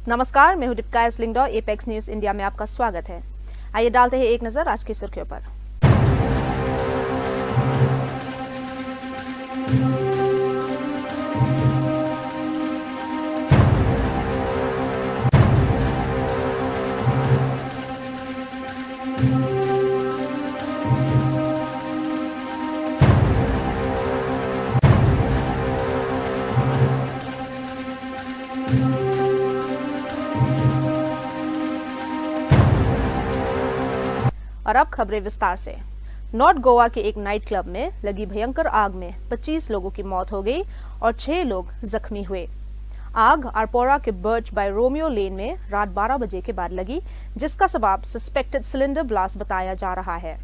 नमस्कार, मैं हूं दीपिका एसलिंगडॉ। एपेक्स न्यूज इंडिया में आपका स्वागत है। आइए डालते हैं एक नजर आज की सुर्खियों पर। और अब खबरें विस्तार से। नॉर्थ गोवा के एक नाइट क्लब में लगी भयंकर आग में 25 लोगों की मौत हो गई और 6 लोग जख्मी हुए। आग आरपोरा के बर्च बाय रोमियो लेन में रात 12 बजे के बाद लगी, जिसका सबब सस्पेक्टेड सिलेंडर ब्लास्ट बताया जा रहा है।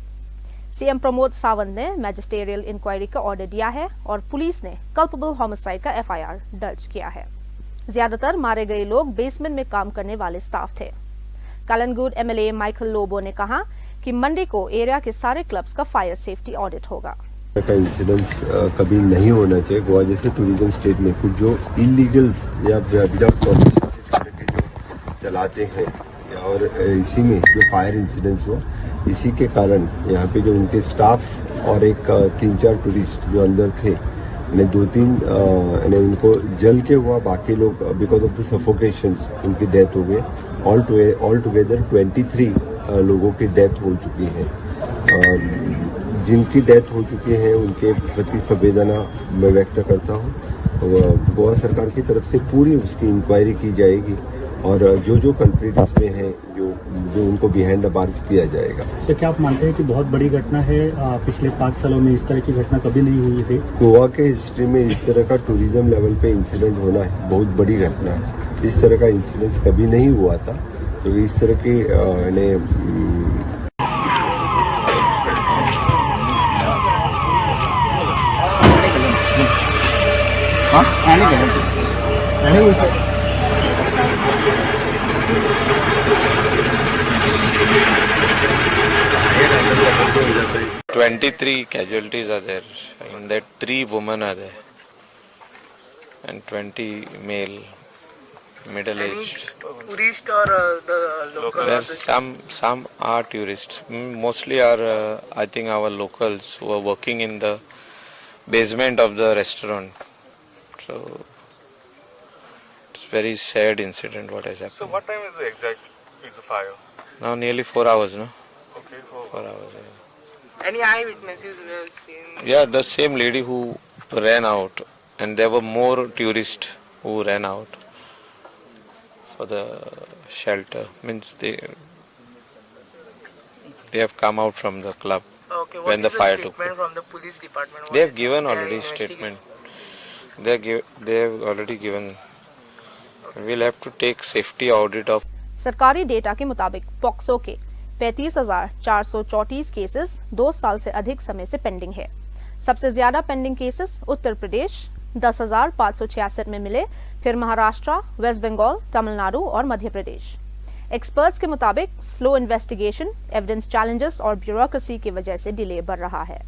सीएम प्रमोद सावंत ने मैजिस्ट्रियल इंक्वायरी का ऑर्डर दिया है और पुलिस ने कल्पेबल होमिसाइड का एफआईआर दर्ज किया है। ज्यादातर मारे गए लोग बेसमेंट में काम करने वाले स्टाफ थे। कलनगुड एमएलए माइकल लोबो ने कहा कि मंडे को एरिया के सारे क्लब्स का फायर सेफ्टी ऑडिट होगा। का इंसिडेंट्स कभी नहीं होना चाहिए। गोवा जैसे टूरिज्म स्टेट में कुछ जो इलीगल्स या विदाउट परमिशन इस तरह के जो चलाते हैं और इसी में जो फायर इंसिडेंट्स हुआ, इसी के कारण यहाँ पे जो उनके स्टाफ और एक 3-4 टूरिस्ट जो अंदर थे, 2-3 उनको जल के हुआ, बाकी लोग बिकॉज ऑफ द सफोकेशन उनकी डेथ हो गई। ऑल टुगेदर 23 लोगों की डेथ हो चुकी है। जिनकी डेथ हो चुकी है उनके प्रति संवेदना मैं व्यक्त करता हूँ। गोवा सरकार की तरफ से पूरी उसकी इंक्वायरी की जाएगी और जो कल्प्रिट इसमें है जो उनको बिहाइंड द बार्स किया जाएगा। तो क्या आप मानते हैं कि बहुत बड़ी घटना है? पिछले 5 सालों में इस तरह की घटना कभी नहीं हुई थी। गोवा के हिस्ट्री में इस तरह का टूरिज्म लेवल पे इंसिडेंट होना है बहुत बड़ी घटना है। इस तरह का इंसिडेंट कभी नहीं हुआ था। तो इस तरह की $23 casualties are there. In that 3 women are there and 20 male, middle-aged. Tourist or the local? There's some are tourists. Mostly are I think our locals who are working in the basement of the restaurant. So it's very sad incident what has happened. So what time is the exact fire? Now nearly 4 hours, no? Okay, 4 hours. Yeah. Any eyewitnesses we have seen? Yeah, the same lady who ran out, and there were more tourists who ran out for the shelter. Means they have come out from the club. Okay, what when is the fire took statement from the police department? They have given They are already investigating. statement. They have already given. We'll have to take safety audit of. सरकारी data के मुताबिक POCSO के 35,434 cases 2 साल से अधिक समय से pending है। सबसे ज्यादा पेंडिंग केसेस उत्तर प्रदेश 10,566 में मिले, फिर महाराष्ट्र, वेस्ट बंगाल, तमिलनाडु और मध्य प्रदेश। एक्सपर्ट्स के मुताबिक स्लो इन्वेस्टिगेशन, एविडेंस चैलेंजेस और ब्यूरोक्रेसी की वजह से डिले बढ़ रहा है।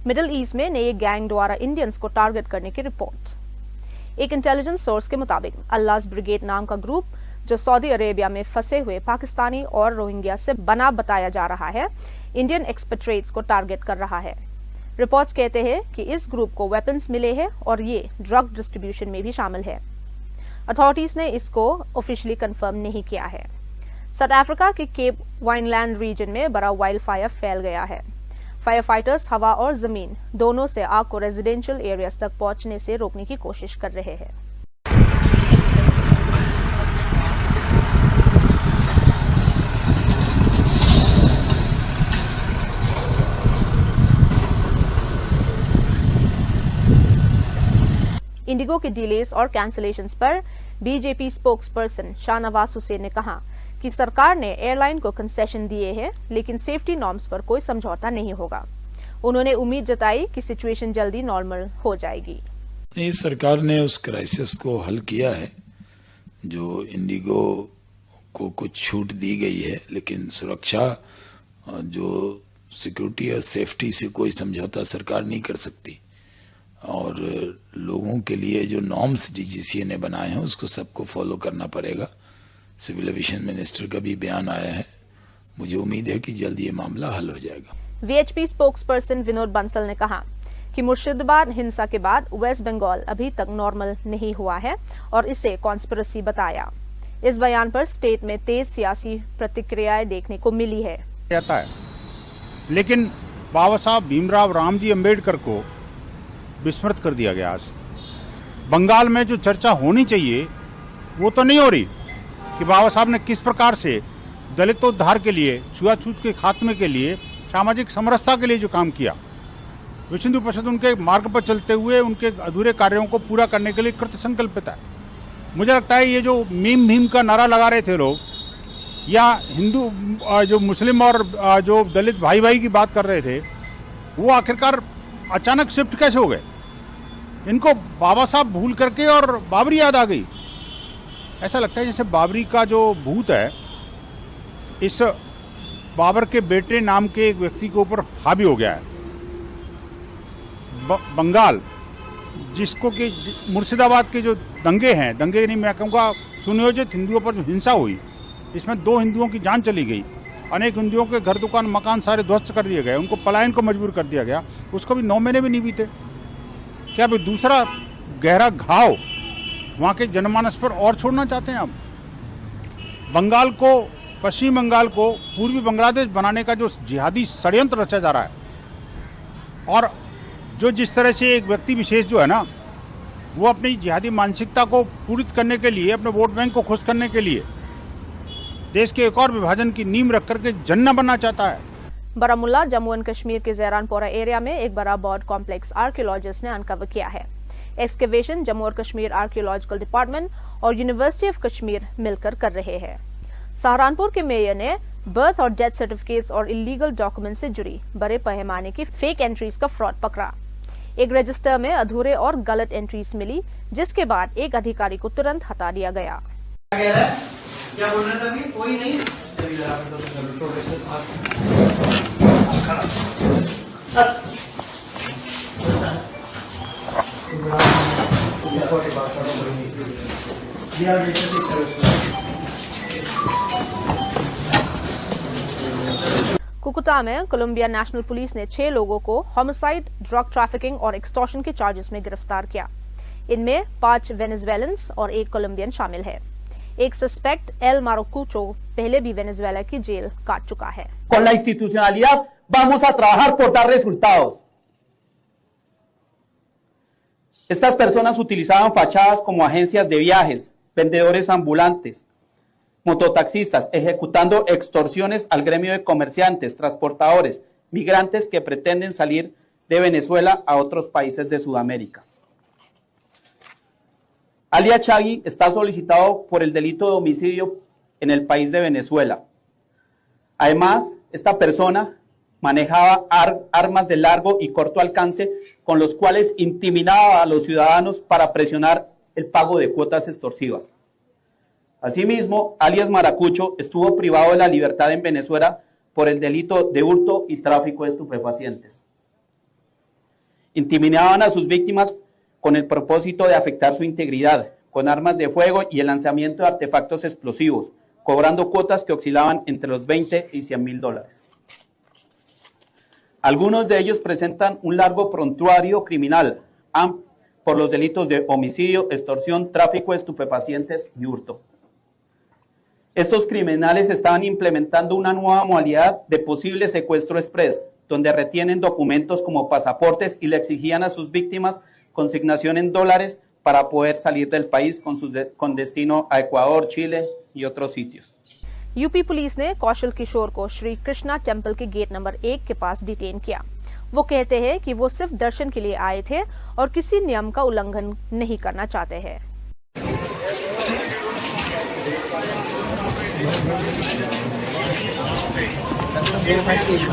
मिडिल ईस्ट में नए गैंग द्वारा इंडियंस को टारगेट करने की रिपोर्ट। एक इंटेलिजेंस सोर्स के मुताबिक अल्लाहस ब्रिगेड नाम का ग्रुप जो सऊदी अरेबिया में फंसे हुए पाकिस्तानी और रोहिंग्या से बना बताया जा रहा है, इंडियन एक्सपेट्रेट्स को टारगेट कर रहा है। रिपोर्ट्स कहते हैं कि इस ग्रुप को वेपन्स मिले हैं और ये ड्रग डिस्ट्रीब्यूशन में भी शामिल है। अथॉरिटीज ने इसको ऑफिशियली कंफर्म नहीं किया है। साउथ अफ्रीका के केप वाइनलैंड रीजन में बड़ा वाइल्ड फायर फैल गया है। फायर फाइटर्स हवा और जमीन दोनों से आग को रेजिडेंशियल एरियाज तक पहुंचने से रोकने की कोशिश कर रहे हैं। इंडिगो के डिलेस और कैंसिलेशंस पर बीजेपी स्पोक्सपर्सन शाहनवाज हुसैन ने कहा कि सरकार ने एयरलाइन को कंसेशन दिए हैं, लेकिन सेफ्टी नॉर्म्स पर कोई समझौता नहीं होगा। उन्होंने उम्मीद जताई कि सिचुएशन जल्दी नॉर्मल हो जाएगी। नहीं, सरकार ने उस क्राइसिस को हल किया है। जो इंडिगो को कुछ छूट दी गई है, लेकिन सुरक्षा, जो सिक्योरिटी और सेफ्टी से कोई समझौता सरकार नहीं कर सकती। और लोगों के लिए जो नॉर्म्स डीजीसीए ने बनाए हैं उसको सबको फॉलो करना पड़ेगा। सिविल एविएशन मिनिस्टर का भी बयान आया है। मुझे उम्मीद है कि जल्द ये मामला हल हो जाएगा। वीएचपी स्पोक्सपर्सन विनोद बंसल ने कहा कि मुर्शिदाबाद हिंसा के बाद वेस्ट बंगाल अभी तक नॉर्मल नहीं हुआ है और इसे कॉन्स्पिरेसी बताया। इस बयान पर स्टेट में तेज सियासी प्रतिक्रियाएं देखने को मिली है। लेकिन बाबा साहब भीमराव रामजी अंबेडकर को विस्मृत कर दिया गया। आज बंगाल में जो चर्चा होनी चाहिए वो तो नहीं हो रही कि बाबा साहब ने किस प्रकार से दलितोद्धार के लिए, छुआछूत के खात्मे के लिए, सामाजिक समरसता के लिए जो काम किया। विश्व हिंदू परिषद उनके मार्ग पर चलते हुए उनके अधूरे कार्यों को पूरा करने के लिए कृत संकल्पित है। मुझे लगता है ये जो मीम भीम का नारा लगा रहे थे लोग, या हिंदू जो मुस्लिम और जो दलित भाई भाई की बात कर रहे थे, वो आखिरकार अचानक शिफ्ट कैसे हो गए? इनको बाबा साहब भूल करके और बाबरी याद आ गई। ऐसा लगता है जैसे बाबरी का जो भूत है इस बाबर के बेटे नाम के एक व्यक्ति के ऊपर हावी हो गया है। बंगाल जिसको कि मुर्शिदाबाद के जो दंगे हैं, दंगे नहीं मैं कहूँगा सुनियोजित हिंदुओं पर जो हिंसा हुई, इसमें 2 हिंदुओं की जान चली गई, अनेक हिंदुओं के घर दुकान मकान सारे ध्वस्त कर दिए गए, उनको पलायन को मजबूर कर दिया गया। उसको भी 9 महीने भी नहीं बीते। क्या अभी दूसरा गहरा घाव वहाँ के जनमानस पर और छोड़ना चाहते हैं आप? बंगाल को, पश्चिम बंगाल को पूर्वी बांग्लादेश बनाने का जो जिहादी षड्यंत्र रचा जा रहा है, और जो जिस तरह से एक व्यक्ति विशेष जो है ना, वो अपनी जिहादी मानसिकता को पूरित करने के लिए, अपने वोट बैंक को खुश करने के लिए देश के एक और विभाजन की नींव रख करके जन्नत बनना चाहता है। बारामुल्ला, जम्मू एंड कश्मीर के जैरानपोरा एरिया में एक बड़ा बर्ड कॉम्प्लेक्स आर्कियोलॉजिस्ट ने अनकवर किया है। एक्सकेवेशन जम्मू और कश्मीर आर्कियोलॉजिकल डिपार्टमेंट और यूनिवर्सिटी ऑफ कश्मीर मिलकर कर रहे हैं। सहारनपुर के मेयर ने बर्थ और डेथ सर्टिफिकेट्स और इलीगल डॉक्यूमेंट से जुड़ी बड़े पैमाने की फेक एंट्रीज का फ्रॉड पकड़ा। एक रजिस्टर में अधूरे और गलत एंट्रीज मिली, जिसके बाद एक अधिकारी को तुरंत हटा दिया गया। क्या बोल रहे थे अभी? कोई नहीं। कुकुटा में कोलंबिया नेशनल पुलिस ने 6 लोगों को होमिसाइड, ड्रग ट्रैफिकिंग और एक्सटॉर्शन के चार्जेस में गिरफ्तार किया। इनमें 5 वेनेजुएलन्स और 1 कोलंबियन शामिल है। एक सस्पेक्ट एल मारोकुचो पहले भी वेनेजुएला की जेल काट चुका है। Con la institucionalidad vamos a trabajar por dar resultados. Estas personas utilizaban fachadas como agencias de viajes, vendedores ambulantes, mototaxistas, ejecutando extorsiones al gremio de comerciantes, transportadores, migrantes que pretenden salir de Venezuela a otros países de Sudamérica. Alia Chagui está solicitado por el delito de homicidio en el país de Venezuela. Además, esta persona manejaba armas de largo y corto alcance con los cuales intimidaba a los ciudadanos para presionar el pago de cuotas extorsivas. Asimismo, alias Maracucho estuvo privado de la libertad en Venezuela por el delito de hurto y tráfico de estupefacientes. Intimidaban a sus víctimas con el propósito de afectar su integridad, con armas de fuego y el lanzamiento de artefactos explosivos, cobrando cuotas que oscilaban entre los $20 y $100,000. Algunos de ellos presentan un largo prontuario criminal por los delitos de homicidio, extorsión, tráfico de estupefacientes y hurto. Estos criminales estaban implementando una nueva modalidad de posible secuestro express, donde retienen documentos como pasaportes y le exigían a sus víctimas consignación en dólares para poder salir del país con destino a Ecuador, Chile y otros sitios. UP police ने कौशल किशोर को Shri Krishna temple के gate number 1 के पास detain किया। वो कहते हैं कि वो सिर्फ दर्शन के लिए आए थे और किसी नियम का उल्लंघन नहीं करना चाहते हैं।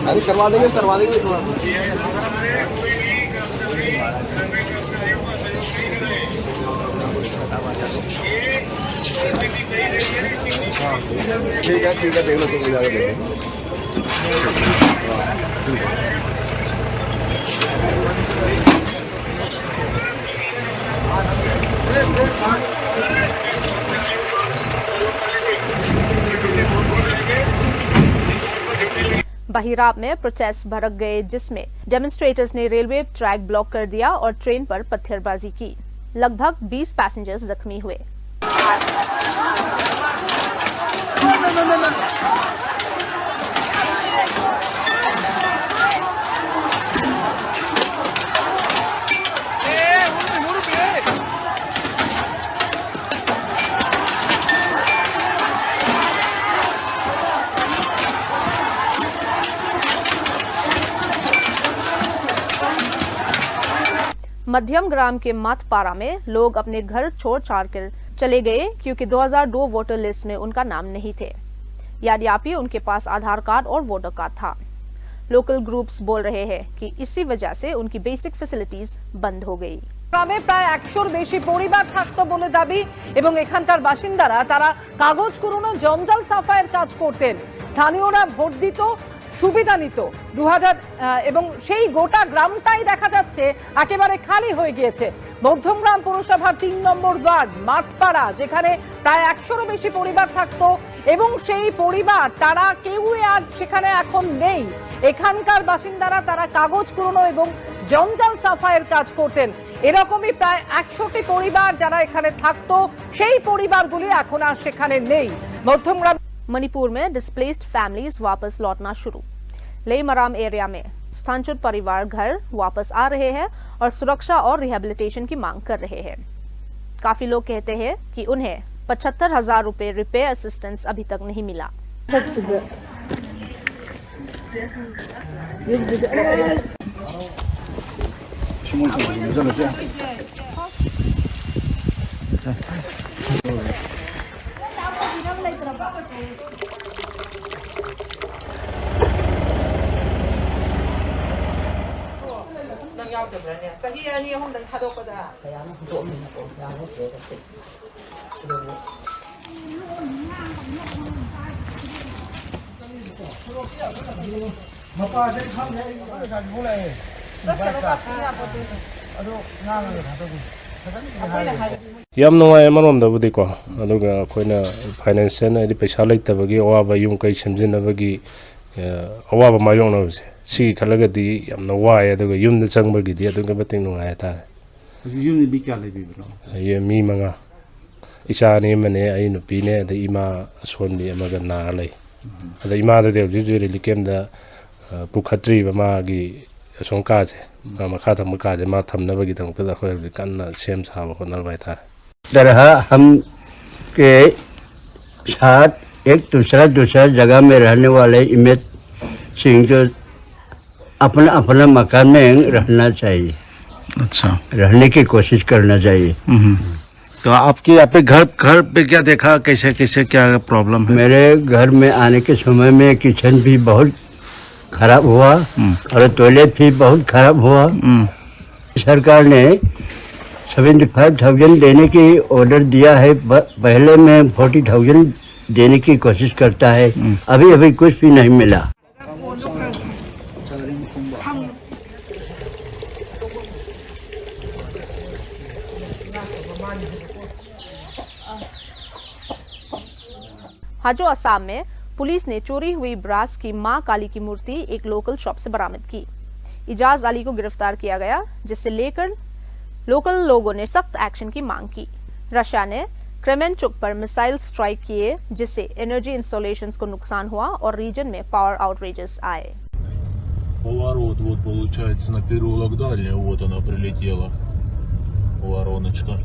अरे करवा देंगे थोड़ा। ठीक है देख लो तुम जाकर देखो। बहिराब में प्रोटेस्ट भड़क गए, जिसमें डेमोन्स्ट्रेटर्स ने रेलवे ट्रैक ब्लॉक कर दिया और ट्रेन पर पत्थरबाजी की। लगभग 20 पैसेंजर्स जख्मी हुए। मध्यम ग्राम के मतपारा में लोग अपने घर छोड़ छाड़ कर चले गए क्योंकि 2002 वोटर लिस्ट में उनका नाम नहीं थे। यद्यपि उनके पास आधार कार्ड और वोटर कार्ड था। लोकल ग्रुप्स बोल रहे हैं कि इसी वजह से उनकी बेसिक फैसिलिटीज बंद हो गई। গ্রামে প্রায় 100-র বেশি পরিবার থাকতো বলে দাবি এবং এখানকার বাসিন্দারা তারা কাগজ কুড়োনো জঞ্জাল সাফাইয়ের কাজ করতেন। স্থানীয়রা ভোট দিত, সুবিধা নিত 2000 এবং সেই গোটা গ্রামটাই দেখা যাচ্ছে একেবারে খালি হয়ে গিয়েছে। মধ্যমগ্রাম পৌরসভার 3 নম্বর ওয়ার্ড মাঠপাড়া, যেখানে প্রায় 100-রও বেশি পরিবার থাকতো এবং সেই পরিবার তারা কেউ আর সেখানে এখন নেই। এখানকার বাসিন্দারা তারা কাগজ কুড়োনো এবং জঞ্জাল সাফাইয়ের কাজ করতেন। এরকমই প্রায় 100টি পরিবার যারা এখানে থাকতো, সেই পরিবারগুলি এখন আর সেখানে নেই। মধ্যমগ্রাম मणिपुर में डिस्प्लेस्ड फैमिलीज वापस लौटना शुरू। लेमराम एरिया में स्थानच्युत परिवार घर वापस आ रहे हैं और सुरक्षा और रिहेबिलिटेशन की मांग कर रहे हैं। काफी लोग कहते हैं कि उन्हें 75,000 रुपए रिपेयर असिस्टेंस अभी तक नहीं मिला। ꯌꯥꯝ ꯅꯨꯡꯉꯥꯏ ꯑꯃꯔꯣꯝꯗꯕꯨꯗꯤꯀꯣ ꯑꯗꯨꯒ ꯑꯩꯈꯣꯏꯅ ꯐꯥꯏꯅꯥꯟꯁꯤꯌꯦꯜ ꯍꯥꯏꯗꯤ ꯄꯩꯁꯥ ꯂꯩꯇꯕꯒꯤ ꯑꯋꯥꯕ ꯌꯨꯝ ꯀꯩ ꯁꯦꯝꯖꯤꯟꯅꯕꯒꯤ ꯑꯋꯥꯕ ꯃꯥꯌꯣꯛꯅꯕꯁꯦ ꯁꯤꯒꯤ ꯈꯜꯂꯒꯗꯤ ꯌꯥꯝꯅ ꯋꯥꯏ ꯑꯗꯨꯒ ꯌꯨꯝꯗ ꯆꯪꯕꯒꯤꯗꯤ ꯑꯗꯨꯛꯀꯤ ꯃꯇꯤꯛ ꯅꯨꯡꯉꯥꯏ ꯍꯥꯏꯇꯥꯔꯦ ꯌꯨꯝꯗꯤ ꯃꯤ ꯀꯌꯥ ꯂꯩꯕꯤꯕꯅꯣ ꯃꯤ 5 ꯏꯆꯥ ꯑꯅꯤ ꯑꯃꯅꯦ ꯑꯩ ꯅꯨꯄꯤꯅꯦ ꯑꯗꯩ ꯏꯃꯥ ꯑꯁꯣꯟꯕꯤ ꯑꯃꯒ ꯅꯥꯔ ꯂꯩ ꯑꯗ ꯏꯃꯥꯗꯨꯗꯤ ꯍꯧꯖꯤꯛ ꯍꯧꯖꯤꯛ ꯔꯤꯂꯤꯐ ꯀꯦꯝꯗ ꯄꯨꯈꯠꯇ꯭ꯔꯤꯕ ꯃꯥꯒꯤ ꯑꯁꯣꯝ ꯀꯥꯁꯦ ꯃꯈꯥ ꯊꯪꯕ ꯀꯥꯁꯦ ꯃꯥ ꯊꯝꯅꯕꯒꯤꯗꯃꯛꯇ ꯑꯩꯈꯣꯏ ꯍꯧꯖꯤꯛ ꯀꯟꯅ ꯁꯦꯝ ꯁꯥꯕ ꯍꯣꯠꯅꯕ ꯍꯥꯏꯇꯥꯔꯦ तरह हम के साथ एक दूसरा जगह में रहने वाले इमेज सिंह जो अपना अपना मकान में रहना चाहिए। अच्छा, रहने की कोशिश करना चाहिए। तो आपके घर पे क्या देखा, कैसे कैसे क्या प्रॉब्लम है? मेरे घर में आने के समय में किचन भी बहुत खराब हुआ और टॉयलेट भी बहुत खराब हुआ। सरकार ने 75,000 देने की ऑर्डर दिया है, पहले में 40,000 देने की कोशिश करता है, अभी कुछ भी नहीं मिला। हाजो असम में पुलिस ने चोरी हुई ब्रास की मां काली की मूर्ति एक लोकल शॉप से बरामद की। इजाज अली को गिरफ्तार किया गया, जिससे लेकर लोकल लोगों ने सख्त एक्शन की मांग की। रशिया ने क्रेमेंचुक पर मिसाइल स्ट्राइक किए, जिससे एनर्जी इंस्टॉलेशंस को नुकसान हुआ और रीजन में पावर आउटरेजेस आए। Поворот, вот получается на переулок дальний, вот она прилетела, вороночка.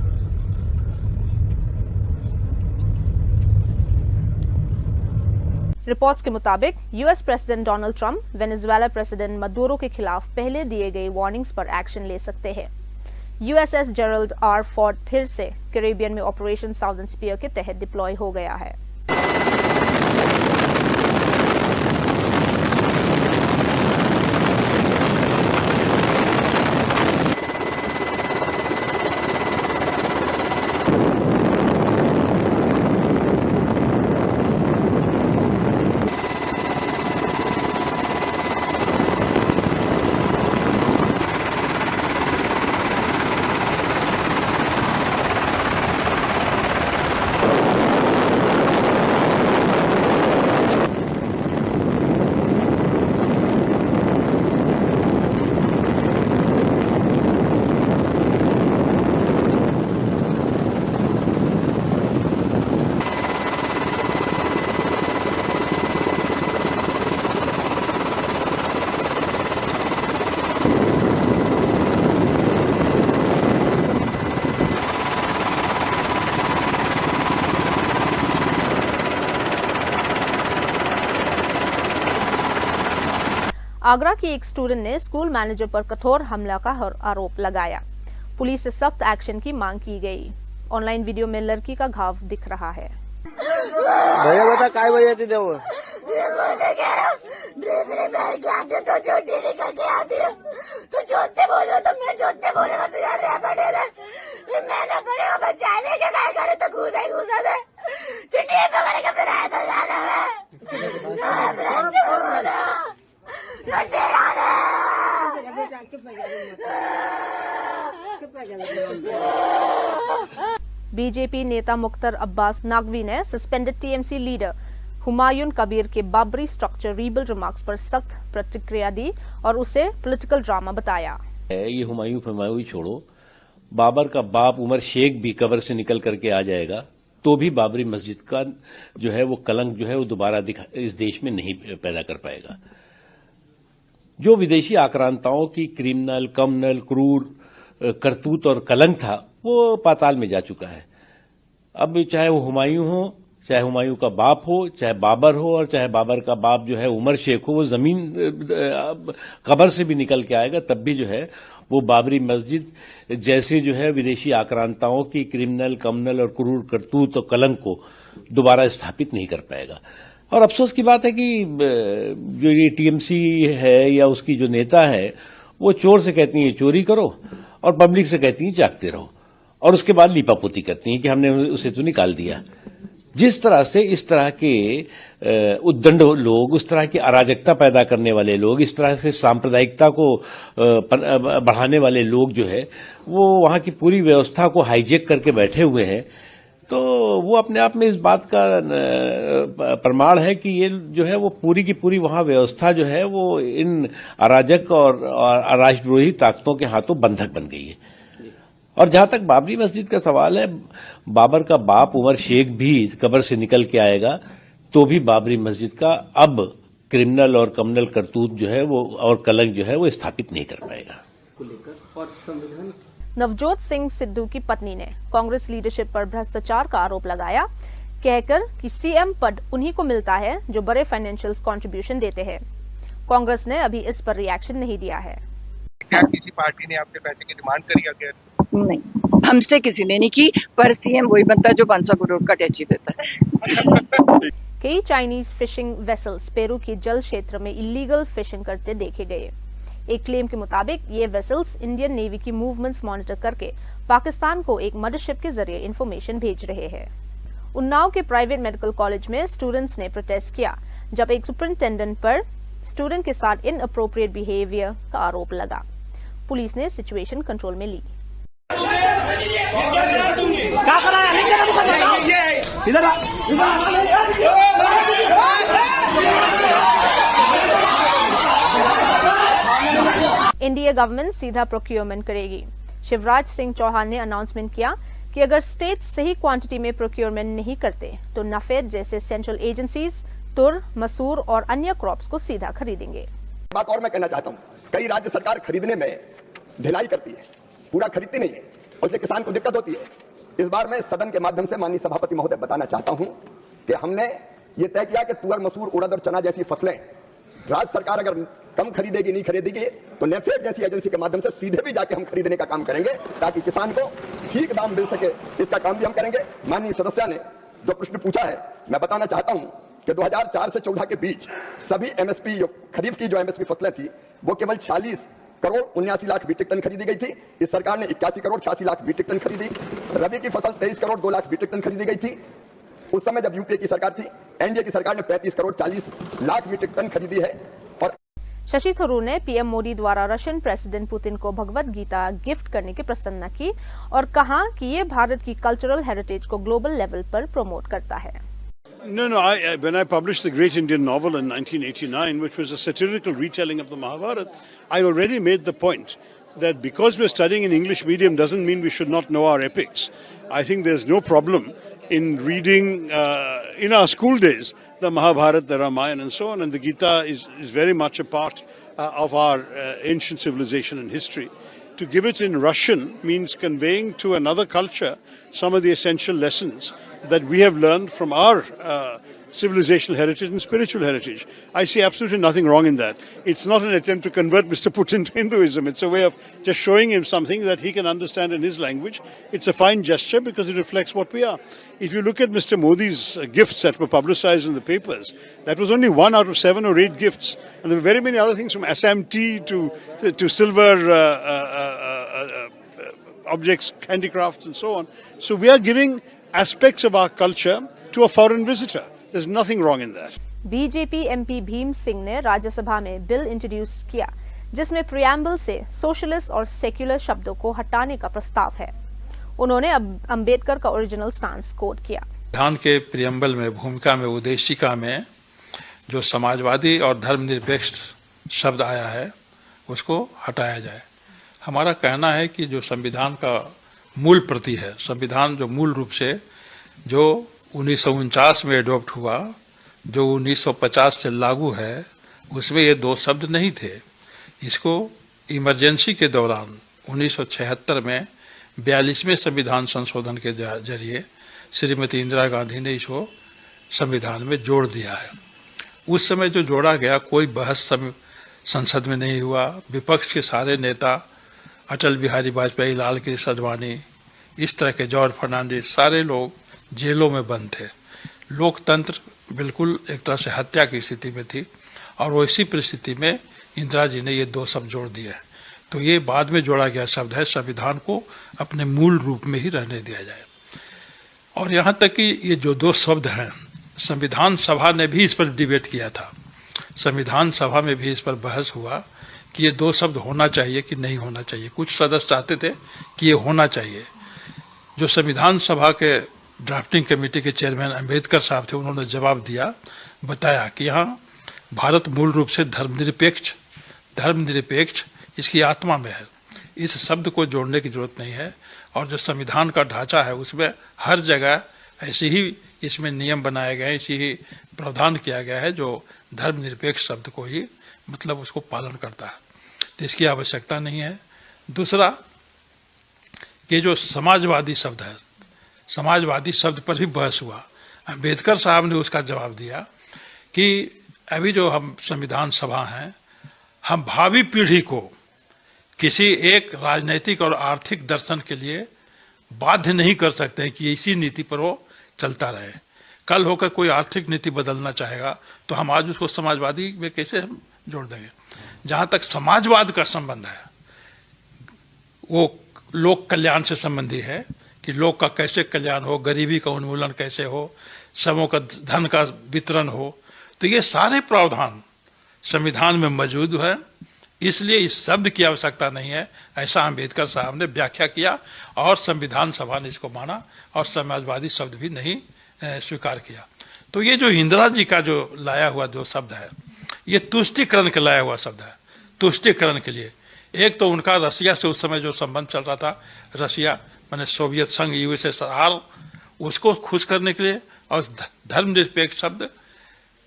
रिपोर्ट्स के मुताबिक US president Donald Trump Venezuela president Maduro के खिलाफ पहले दिए गए वार्निंग्स पर एक्शन ले सकते हैं। यूएसएस जेरल्ड आर फोर्ड फिर से कैरेबियन में ऑपरेशन साउदर्न स्पीयर के तहत डिप्लॉय हो गया है। आगरा की एक स्टूडेंट ने स्कूल मैनेजर पर कठोर हमला का आरोप लगाया। पुलिस से सख्त एक्शन की मांग की गई। ऑनलाइन वीडियो में लड़की का घाव दिख रहा है। भैया बता काय भैया तिथे वो बीजेपी नेता मुख्तार अब्बास नकवी ने suspended TMC leader Humayun Kabir के बाबरी स्ट्रक्चर रीबिल्ड रिमार्क्स पर सख्त प्रतिक्रिया दी और उसे पॉलिटिकल ड्रामा बताया। ये हुमायूं छोड़ो, बाबर का बाप उमर शेख भी कब्र से निकल करके आ जाएगा तो भी बाबरी मस्जिद का जो है वो कलंक जो है वो दोबारा इस देश में नहीं पैदा कर पाएगा। जो विदेशी आक्रांताओं की क्रिमिनल, कम्युनल, क्रूर करतूत और कलंक था वो पाताल में जा चुका है। अब चाहे वो हुमायूं हो, चाहे हुमायूं का बाप हो, चाहे बाबर हो और चाहे बाबर का बाप जो है उमर शेख हो, वो जमीन कब्र से भी निकल के आएगा तब भी जो है वो बाबरी मस्जिद जैसे जो है विदेशी आक्रांताओं की क्रिमिनल, कम्युनल और क्रूर करतूत और कलंक को दोबारा स्थापित नहीं कर पाएगा। और अफसोस की बात है कि जो ये टीएमसी है या उसकी जो नेता है वो चोर से कहती है चोरी करो और पब्लिक से कहती है जागते रहो और उसके बाद लीपापोती करती हैं कि हमने उसे तो निकाल दिया। जिस तरह से इस तरह के उद्दंड लोग, उस तरह की अराजकता पैदा करने वाले लोग, इस तरह से सांप्रदायिकता को बढ़ाने वाले लोग जो है वो वहां की पूरी व्यवस्था को हाईजेक करके बैठे हुए हैं, तो वो अपने आप में इस बात का प्रमाण है कि ये जो है वो पूरी की पूरी वहां व्यवस्था जो है वो इन अराजक और राष्ट्रद्रोही ताकतों के हाथों बंधक बन गई है। और जहां तक बाबरी मस्जिद का सवाल है, बाबर का बाप उमर शेख भी कब्र से निकल के आएगा तो भी बाबरी मस्जिद का अब क्रिमिनल और कम्युनल करतूत जो है वो और कलंक जो है वो स्थापित नहीं कर पाएगा। नवजोत सिंह सिद्धू की पत्नी ने कांग्रेस लीडरशिप पर भ्रष्टाचार का आरोप लगाया, कहकर कि सीएम पद उन्हीं को मिलता है जो बड़े फाइनेंशियल कंट्रीब्यूशन देते हैं। कांग्रेस ने अभी इस पर रिएक्शन नहीं दिया है। क्या किसी पार्टी ने आपके पैसे की डिमांड करी अगर? नहीं, हमसे किसी ने नहीं की, पर सीएम वही बनता है जो 500 करोड़ का टैक्सी देता है। कई चाइनीज फिशिंग वेसल्स पेरू के जल क्षेत्र में इलीगल फिशिंग करते देखे गए। एक क्लेम के मुताबिक ये वेसल्स इंडियन नेवी की मूवमेंट्स मॉनिटर करके पाकिस्तान को एक मदरशिप के जरिए इंफॉर्मेशन भेज रहे हैं। उन्नाव के प्राइवेट मेडिकल कॉलेज में स्टूडेंट्स ने प्रोटेस्ट किया जब एक सुपरिंटेंडेंट पर स्टूडेंट के साथ इनअप्रोप्रिएट बिहेवियर का आरोप लगा। पुलिस ने सिचुएशन कंट्रोल में ली। इंडिया गवर्नमेंट सीधा प्रोक्योरमेंट करेगी। शिवराज सिंह चौहान ने अनाउंसमेंट किया कि अगर स्टेट सही क्वांटिटी में प्रोक्योरमेंट नहीं करते तो नफेड जैसे सेंट्रल एजेंसीज तुर, मसूर और अन्य क्रॉप्स को सीधा खरीदेंगे। बात और मैं कहना चाहता हूँ, कई राज्य सरकार खरीदने में ढिलाई करती है, पूरा खरीदती नहीं है और इसलिए किसान को दिक्कत होती है। इस बार मैं सदन के माध्यम से माननीय सभापति महोदय बताना चाहता हूं कि हमने ये तय किया कि तुअर, मसूर, उड़द और चना जैसी फसलें राज्य सरकार अगर कम खरीदेगी, नहीं खरीदेगी तो नेफेड जैसी एजेंसी के माध्यम से सीधे भी जाके हम खरीदने का काम करेंगे ताकि किसान को ठीक दाम मिल सके। इसका काम भी हम करेंगे। माननीय सदस्य ने जो प्रश्न पूछा है, मैं बताना चाहता हूं कि 2004 से 14 के बीच सभी एमएसपी खरीफ की जो एमएसपी फसलें थी वो केवल 46 करोड़ 79 लाख मीट्रिक टन खरीदी गई थी। इस सरकार ने 81 करोड़ 86 लाख मीट्रिक टन खरीदी। रबी की फसल 23 करोड़ 2 लाख मीट्रिक टन खरीदी गई थी। उस समय जब यूपीए की सरकार थी, एनडीए की सरकार ने 35 करोड़ 40 लाख मीट्रिक टन खरीदी है। और शशि थरूर ने पीएम मोदी द्वारा रशियन प्रेसिडेंट पुतिन को भगवत गीता गिफ्ट करने की प्रशंसा की और कहा कि ये भारत की कल्चरल हेरिटेज को ग्लोबल लेवल पर प्रमोट करता है। No. When I published the great Indian novel in 1989, which was a satirical retelling of the Mahabharata, I already made the point that because we're studying in English medium doesn't mean we should not know our epics. I think there's no problem in reading in our school days the Mahabharata, the Ramayana and so on, and the Gita is very much a part of our ancient civilization and history. To give it in Russian means conveying to another culture some of the essential lessons that we have learned from our civilizational heritage and spiritual heritage. I see absolutely nothing wrong in that. It's not an attempt to convert Mr. Putin to Hinduism. It's a way of just showing him something that he can understand in his language. It's a fine gesture because it reflects what we are. If you look at Mr. Modi's gifts that were publicized in the papers, that was only 1 out of 7 or 8 gifts. And there were very many other things, from Assam tea to silver objects, handicrafts and so on. So we are giving aspects of our culture to a foreign visitor. There's nothing wrong in that. BJP MP Bhim Singh ने राज्यसभा में bill introduce किया जिसमें preamble से socialist और secular शब्दों को हटाने का प्रस्ताव है। उन्होंने अंबेडकर का ओरिजिनल स्टांस कोट किया। संविधान के प्रियम्बल में, भूमिका में, उद्देशिका में जो समाजवादी और धर्मनिरपेक्ष शब्द आया है उसको हटाया जाए। हमारा कहना है कि जो संविधान का मूल प्रति है, संविधान जो मूल रूप से जो 1949 में एडॉप्ट हुआ, जो 1950 से लागू है, उसमें ये 2 शब्द नहीं थे। इसको इमरजेंसी के दौरान 1976 में 42वें संविधान संशोधन के जरिए श्रीमती इंदिरा गांधी ने इसको संविधान में जोड़ दिया है। उस समय जो जोड़ा गया, कोई बहस संसद में नहीं हुआ। विपक्ष के सारे नेता, अटल बिहारी वाजपेयी, लाल कृष्ण आडवाणी, इस तरह के जॉर्ज फर्नांडिस, सारे लोग जेलों में बंद थे। लोकतंत्र बिल्कुल एक तरह से हत्या की स्थिति में थी और वैसी परिस्थिति में इंदिरा जी ने ये 2 शब्द जोड़ दिए। तो ये बाद में जोड़ा गया शब्द है, संविधान को अपने मूल रूप में ही रहने दिया जाए। और यहाँ तक कि ये जो 2 शब्द हैं, संविधान सभा ने भी इस पर डिबेट किया था। संविधान सभा में भी इस पर बहस हुआ कि ये 2 शब्द होना चाहिए कि नहीं होना चाहिए। कुछ सदस्य चाहते थे कि ये होना चाहिए। जो संविधान सभा के ड्राफ्टिंग कमेटी के चेयरमैन अंबेडकर साहब थे, उन्होंने जवाब दिया, बताया कि यहाँ भारत मूल रूप से धर्मनिरपेक्ष इसकी आत्मा में है। इस शब्द को जोड़ने की जरूरत नहीं है। और जो संविधान का ढांचा है उसमें हर जगह ऐसे ही इसमें नियम बनाए गए, इसी ही प्रावधान किया गया है जो धर्मनिरपेक्ष शब्द को ही मतलब उसको पालन करता है। तो इसकी आवश्यकता नहीं है। दूसरा कि जो समाजवादी शब्द है, समाजवादी शब्द पर भी बहस हुआ। अंबेडकर साहब ने उसका जवाब दिया कि अभी जो हम संविधान सभा हैं, हम भावी पीढ़ी को किसी एक राजनीतिक और आर्थिक दर्शन के लिए बाध्य नहीं कर सकते कि इसी नीति पर वो चलता रहे। कल होकर कोई आर्थिक नीति बदलना चाहेगा तो हम आज उसको समाजवादी में कैसे हम जोड़ देंगे। जहां तक समाजवाद का संबंध है वो लोक कल्याण से संबंधी है कि लोग का कैसे कल्याण हो, गरीबी का उन्मूलन कैसे हो, सबों का धन का वितरण हो। तो ये सारे प्रावधान संविधान में मौजूद है, इसलिए इस शब्द की आवश्यकता नहीं है, ऐसा अंबेडकर साहब ने व्याख्या किया और संविधान सभा ने इसको माना और समाजवादी शब्द भी नहीं स्वीकार किया। तो ये जो इंदिरा जी का जो लाया हुआ 2 शब्द है, ये तुष्टिकरण के लाया हुआ शब्द है। तुष्टिकरण के लिए एक तो उनका रसिया से उस समय जो संबंध चल रहा था, रसिया माने सोवियत संघ, यूएसएसआर, उसको खुश करने के लिए, और धर्मनिरपेक्ष शब्द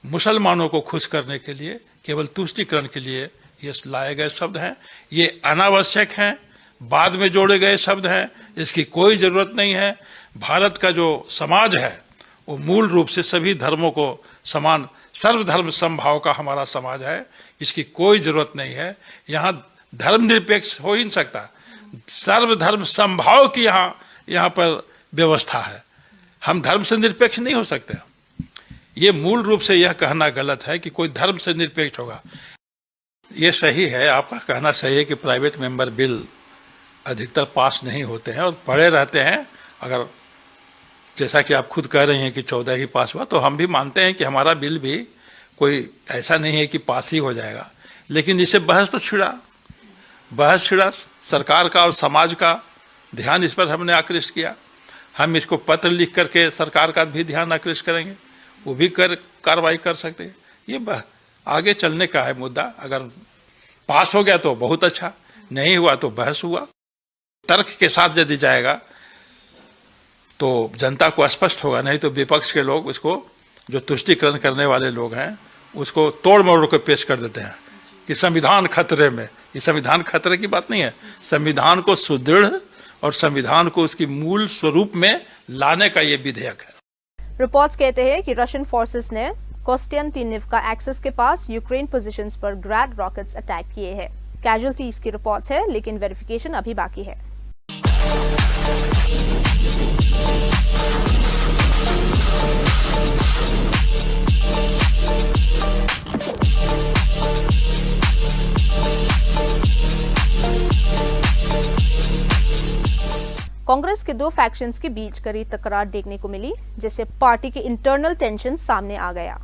मुसलमानों को खुश करने के लिए, केवल तुष्टिकरण के लिए ये लाए गए शब्द हैं। ये अनावश्यक हैं, बाद में जोड़े गए शब्द हैं, इसकी कोई जरूरत नहीं है। भारत का जो समाज है वो मूल रूप से सभी धर्मों को समान, सर्वधर्म समभाव का हमारा समाज है, इसकी कोई जरूरत नहीं है। यहाँ धर्मनिरपेक्ष हो ही नहीं सकता, सर्वधर्म समभाव की यहाँ पर व्यवस्था है। हम धर्म से निरपेक्ष नहीं हो सकते। ये मूल रूप से यह कहना गलत है कि कोई धर्म से निरपेक्ष होगा। ये सही है, आपका कहना सही है कि प्राइवेट मेंबर बिल अधिकतर पास नहीं होते हैं और पड़े रहते हैं। अगर जैसा कि आप खुद कह रही हैं कि 14 ही पास हुआ, तो हम भी मानते हैं कि हमारा बिल भी कोई ऐसा नहीं है कि पास ही हो जाएगा। लेकिन इसे बहस छिड़ा सरकार का और समाज का ध्यान इस पर हमने आकृष्ट किया। हम इसको पत्र लिख करके सरकार का भी ध्यान आकृष्ट करेंगे, वो भी कार्रवाई कर सकते हैं। ये आगे चलने का है मुद्दा। अगर पास हो गया तो बहुत अच्छा, नहीं हुआ तो बहस हुआ। तर्क के साथ यदि जाएगा तो जनता को स्पष्ट होगा, नहीं तो विपक्ष के लोग उसको, जो तुष्टिकरण करने वाले लोग हैं, उसको तोड़ मरोड़ के पेश कर देते हैं कि संविधान खतरे में। ये संविधान खतरे की बात नहीं है। संविधान को सुदृढ़ और संविधान को उसकी मूल स्वरूप में लाने का ये विधेयक है। रिपोर्ट्स कहते हैं कि रशियन फोर्सेस ने कोस्टियंतिनिवका एक्सेस के पास यूक्रेन पोजीशंस पर ग्रैड रॉकेट्स अटैक किए हैं। कैजुअल्टीज की रिपोर्ट्स है, लेकिन वेरिफिकेशन अभी बाकी है। कांग्रेस के दो फैक्शंस के बीच कड़ी तकरार देखने को मिली, जिससे पार्टी के इंटरनल टेंशन सामने आ गया।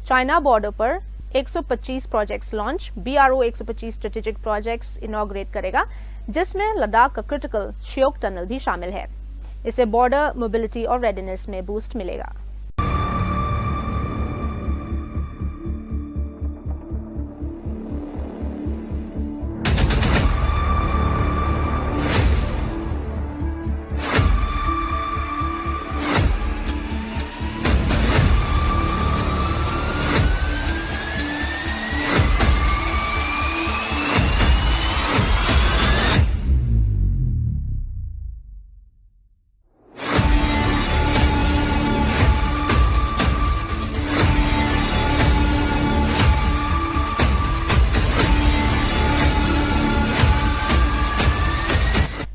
चाइना बॉर्डर पर 125 projects launch. BRO 125 strategic projects inaugurate करेगा, जिसमें लद्दाख का क्रिटिकल श्योक टनल भी शामिल है। इससे बॉर्डर मोबिलिटी और रेडीनेस में बूस्ट मिलेगा।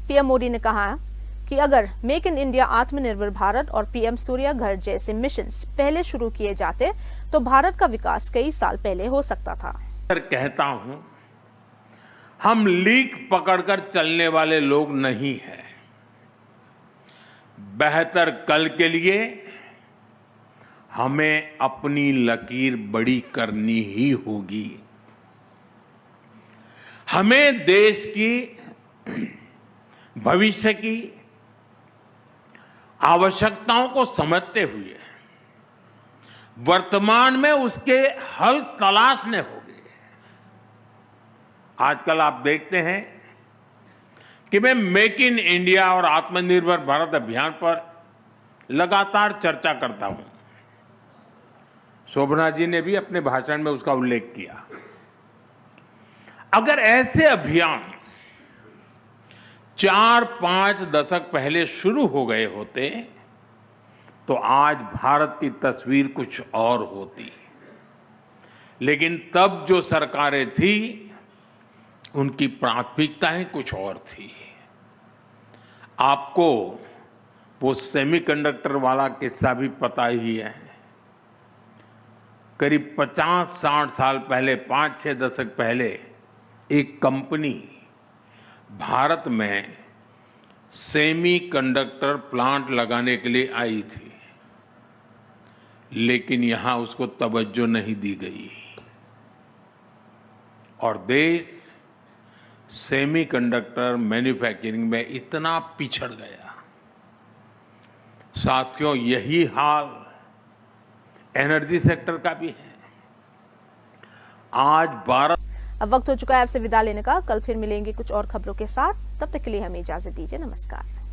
पीएम मोदी ने कहा कि अगर मेक इन इंडिया, आत्मनिर्भर भारत और पीएम सूर्य घर जैसे मिशंस पहले शुरू किए जाते तो भारत का विकास कई साल पहले हो सकता था। कहता हूं, हम लीक पकड़कर चलने वाले लोग नहीं हैं। बेहतर कल के लिए हमें अपनी लकीर बड़ी करनी ही होगी। हमें देश की भविष्य की आवश्यकताओं को समझते हुए वर्तमान में उसके हल तलाशने होंगे। आजकल आप देखते हैं कि मैं मेक इन इंडिया और आत्मनिर्भर भारत अभियान पर लगातार चर्चा करता हूं। शोभना जी ने भी अपने भाषण में उसका उल्लेख किया। अगर ऐसे अभियान 4-5 दशक पहले शुरू हो गए होते तो आज भारत की तस्वीर कुछ और होती। लेकिन तब जो सरकारें थी उनकी प्राथमिकताएं कुछ और थी। आपको वो सेमीकंडक्टर वाला किस्सा भी पता ही है। करीब 50-60 साल पहले, 5-6 दशक पहले एक कंपनी भारत में सेमीकंडक्टर प्लांट लगाने के लिए आई थी, लेकिन यहां उसको तवज्जो नहीं दी गई और देश सेमीकंडक्टर मैन्युफैक्चरिंग में इतना पिछड़ गया। साथियों, यही हाल एनर्जी सेक्टर का भी है। आज भारत। अब वक्त हो चुका है आपसे विदा लेने का। कल फिर मिलेंगे कुछ और खबरों के साथ। तब तक के लिए हमें इजाजत दीजिए। नमस्कार।